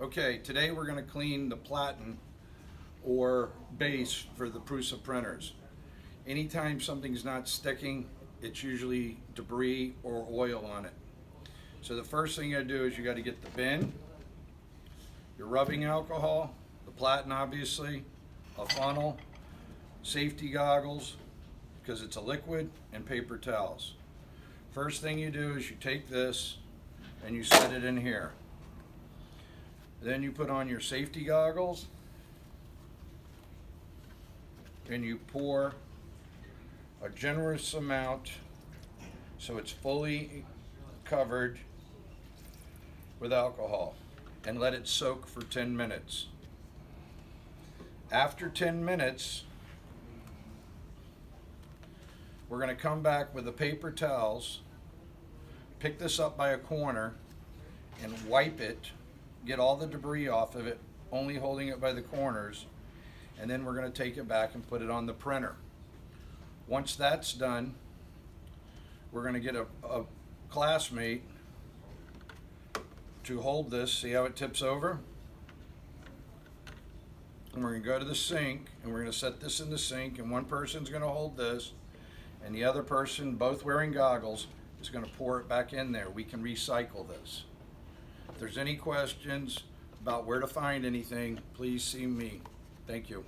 Okay, today we're going to clean the platen or base for the Prusa printers. Anytime something's not sticking, it's usually debris or oil on it. So the first thing you gotta do is you gotta get the bin, your rubbing alcohol, the platen obviously, a funnel, safety goggles, because it's a liquid, and paper towels. First thing you do is you take this and you set it in here. Then you put on your safety goggles and you pour a generous amount so it's fully covered with alcohol and let it soak for 10 minutes. After 10 minutes, we're going to come back with the paper towels, pick this up by a corner and wipe it, get all the debris off of it, only holding it by the corners, and then we're going to take it back and put it on the printer. Once that's done, we're going to get a classmate to hold this. See how it tips over? And we're going to go to the sink and we're going to set this in the sink, and one person's going to hold this and the other person, both wearing goggles, is going to pour it back in there. We can recycle this. If there's any questions about where to find anything, please see me. Thank you.